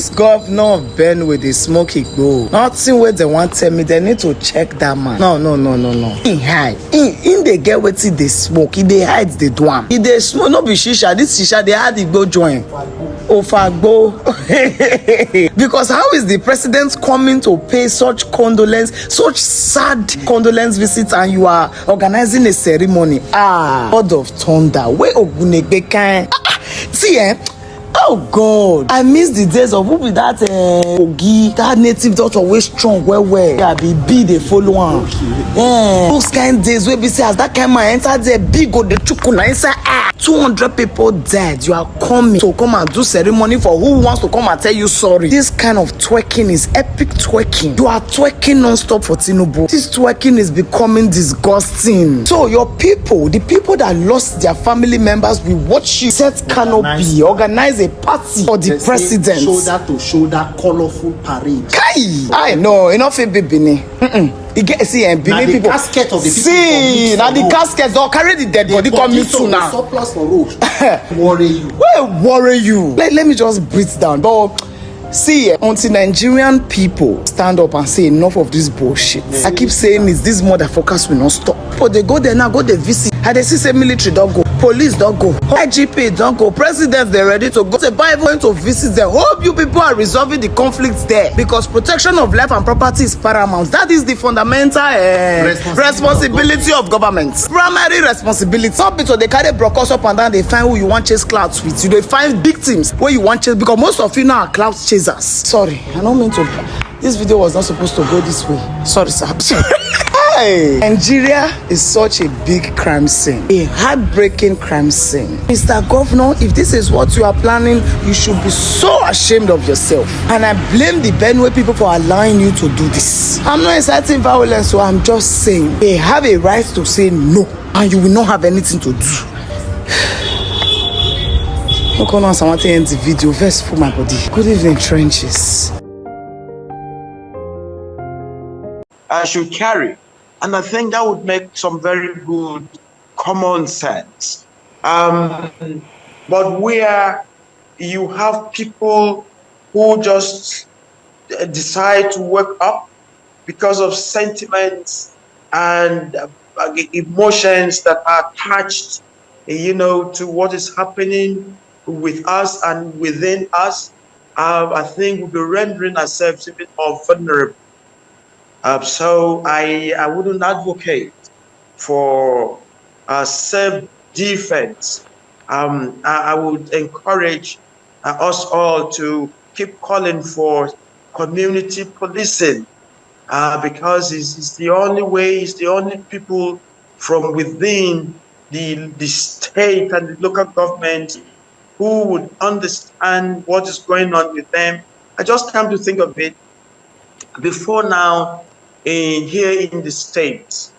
This governor of Benue, they smoke igbo. Nothing where they want tell me, they need to check that man. No. He hide. In they get wetin they smoke. He they hide the dwam. He they smoke, no be shisha. This shisha, they had igbo join. Ofagbo. Because how is the president coming to pay such such sad condolence visits, and you are organizing a ceremony? God of thunder. Where Ogunegbe can? See, oh God, I miss the days of who be that Ogi, that native doctor always strong well. Yeah, be the follow on. Yeah, those kind days where we say as that kind man enter there, big go the chukuna inside 200 people dead. You are coming to come and do ceremony for who wants to come and tell you sorry. This kind of twerking is epic twerking. You are twerking non-stop for Tinubu. This twerking is becoming disgusting. So your people, the people that lost their family members, will watch you set canopy, organize a party for the president. Shoulder to shoulder, colorful parade. Kai! I know, enough in Bibini. You get see and Benin people. Casket of the see, now the casket don't carry the dead body coming soon now. Surplus for road. Worry you. Where worry you? Let me just breathe down. But see, until Nigerian people stand up and say enough of this bullshit. I keep saying is this motherfuckers will not stop. But they go there now, go they visit. And they see military don't go, police don't go, IGP don't go, presidents they're ready to go. The Bible going to visit them. Hope you people are resolving the conflicts there, because protection of life and property is paramount. That is the fundamental responsibility of government. Primary responsibility. Some people they carry brokers up and down. They find who you want chase clouds with. You they find victims where you want chase, because most of you now are cloud chasers. Sorry, I don't mean to. This video was not supposed to go this way. Sorry, sir. Hey, Nigeria is such a big crime scene, a heartbreaking crime scene. Mr. Governor, if this is what you are planning, you should be so ashamed of yourself. And I blame the Benue people for allowing you to do this. I'm not inciting violence, so I'm just saying they have a right to say no, and you will not have anything to do. Look on us, I want to end the video. Verse for my body. Good evening, trenches. I should carry. And I think that would make some very good common sense. But where you have people who just decide to wake up because of sentiments and emotions that are attached, to what is happening with us and within us, I think we'll be rendering ourselves a bit more vulnerable. So I wouldn't advocate for self-defense. I would encourage us all to keep calling for community policing, because it's the only way, it's the only people from within the state and the local government who would understand what is going on with them. I just come to think of it, before now, here in the States,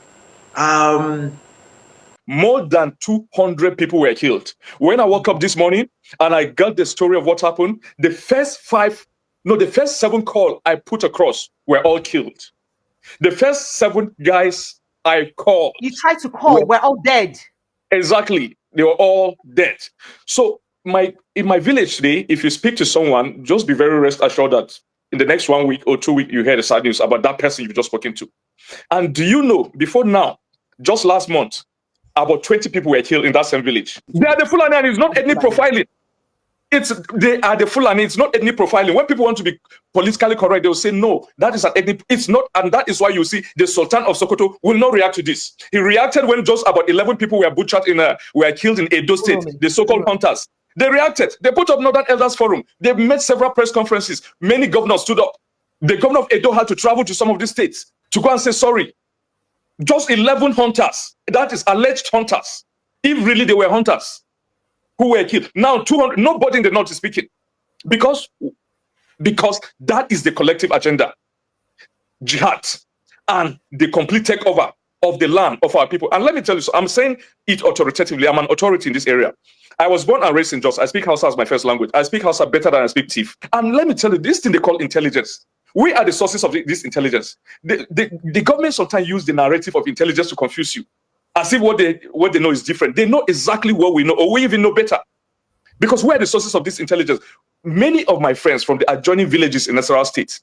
more than 200 people were killed. When I woke up this morning and I got the story of what happened, the first 7 calls I put across were all killed. The first 7 guys I called, you tried to call, were all dead. Exactly, they were all dead. So in my village today, if you speak to someone, just be very rest assured that in the next 1 week or 2 weeks, you hear the sad news about that person you've just spoken to. And do you know, before now, just last month, about 20 people were killed in that same village. They are the Fulani, and it's not ethnic profiling. They are the Fulani, it's not ethnic profiling. When people want to be politically correct, they will say, no, that is an ethnic, it's not, and that is why you see the Sultan of Sokoto will not react to this. He reacted when just about 11 people were butchered were killed in Edo State, the so-called hunters. They reacted. They put up Northern Elders Forum. They made several press conferences. Many governors stood up. The governor of Edo had to travel to some of these states to go and say sorry. Just 11 hunters. That is alleged hunters. If really they were hunters who were killed. Now 200. Nobody in the north is speaking because that is the collective agenda. Jihad and the complete takeover of the land of our people. And let me tell you, so I'm saying it authoritatively. I'm an authority in this area. I was born and raised in Jos. I speak Hausa as my first language. I speak Hausa better than I speak Tiv. And let me tell you, this thing they call intelligence. We are the sources of this intelligence. The government sometimes use the narrative of intelligence to confuse you, as if what they know is different. They know exactly what we know, or we even know better. Because we are the sources of this intelligence. many of my friends from the adjoining villages in Nasarawa State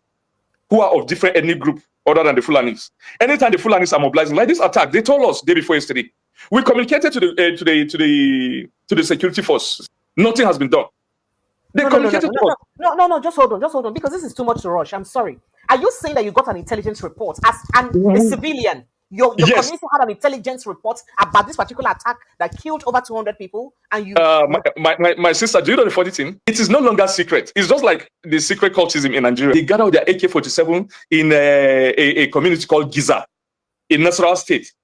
who are of different ethnic group other than the Fulanis. Anytime the Fulanis are mobilizing, like this attack, they told us day before yesterday. We communicated to the security force. Nothing has been done. They communicated to us. No, just hold on, because this is too much to rush. I'm sorry. Are you saying that you got an intelligence report as a civilian? Your Yes. community had an intelligence report about this particular attack that killed over 200 people, and you. My sister, do you know the funny thing? It is no longer secret. It's just like the secret cultism in Nigeria. They gathered their AK-47 in a community called Giza in Nasarawa State,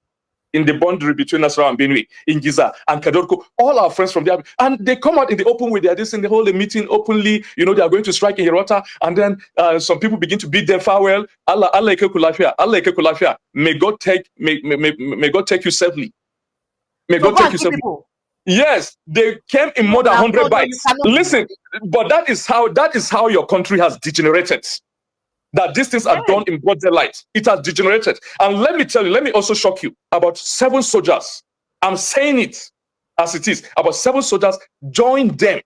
in the boundary between Nasarawa and Benue, in Giza and Kadorko. All our friends from there, and they come out in the open with their this and they hold a meeting openly. You know, they are going to strike in Hirota, and then some people begin to bid them farewell. Allah Kulafia. May God take you safely. May God take you safely. Yes, they came in more than 100 bites. Listen, but that is how your country has degenerated. That these things are done in broad daylight. It has degenerated. And let me also shock you. About 7 soldiers, I'm saying it as it is, about 7 soldiers joined them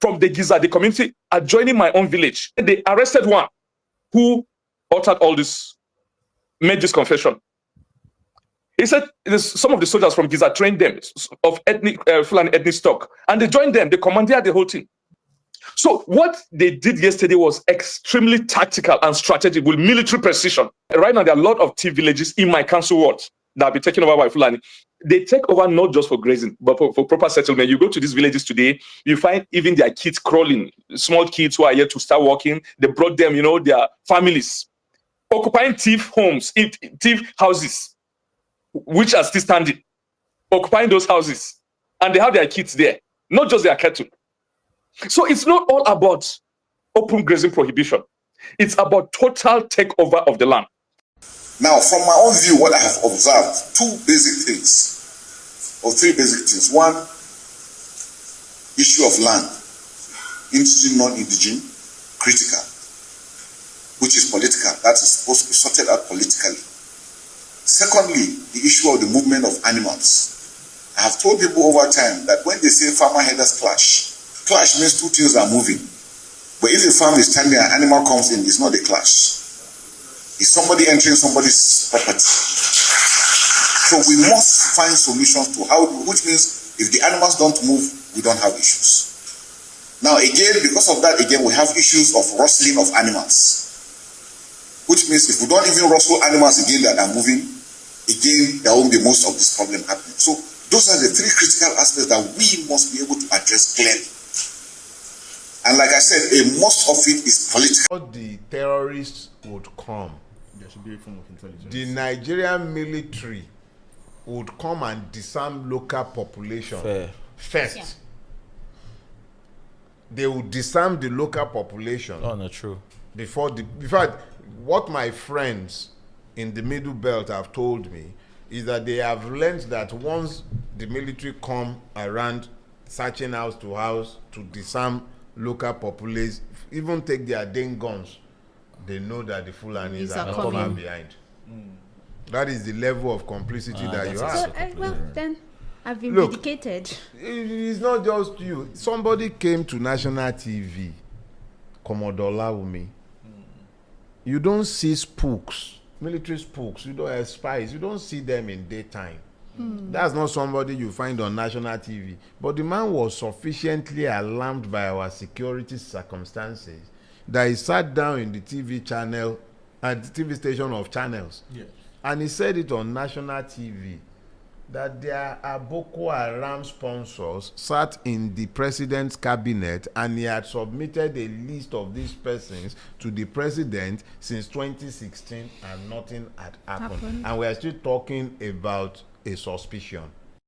from the Giza, the community, adjoining my own village. They arrested one who uttered all this, made this confession. He said some of the soldiers from Giza trained them of Fulani ethnic stock, and they joined them. They commandeered the whole thing. So what they did yesterday was extremely tactical and strategic with military precision. Right now, there are a lot of tea villages in my council ward that will be taken over by Fulani. They take over not just for grazing, but for proper settlement. You go to these villages today, you find even their kids crawling, small kids who are yet to start walking. They brought them, their families, occupying thief homes, thief houses, which are still standing, occupying those houses. And they have their kids there, not just their cattle. So it's not all about open grazing prohibition. It's about total takeover of the land. Now, from my own view, what I have observed, 2 basic things, or 3 basic things. One, issue of land, indigenous, non-indigenous, critical, which is political. That is supposed to be sorted out politically. Secondly, the issue of the movement of animals. I have told people over time that when they say farmer headers clash means 2 things are moving. But if a farm is standing and an animal comes in, it's not a clash. It's somebody entering somebody's property. So we must find solutions to which means if the animals don't move, we don't have issues. Now again, because of that, we have issues of rustling of animals. Which means if we don't even rustle animals again that are moving, again, there won't be most of this problem happening. So those are the 3 critical aspects that we must be able to address clearly. And like I said, most of it is political. The terrorists would come. There should be a form of intelligence. The Nigerian military would come and disarm local population first. Yeah. They would disarm the local population. Oh, not true. In fact, what my friends in the Middle Belt have told me is that they have learned that once the military come around searching house to house to disarm local populace, even take their dang guns, they know that the Fulanis are not far behind. That is the level of complicity that you have. Well, then I've been vindicated. It's not just you. Somebody came to national TV, Commodore Laumi. You don't see spooks, military spooks. You don't have spies. You don't see them in daytime. That's not somebody you find on national TV. But the man was sufficiently alarmed by our security circumstances that he sat down in the TV channel, at the TV station of channels. Yes. And he said it on national TV that there are Boko Haram sponsors sat in the president's cabinet, and he had submitted a list of these persons to the president since 2016 and nothing had happened. And we are still talking about a suspicion.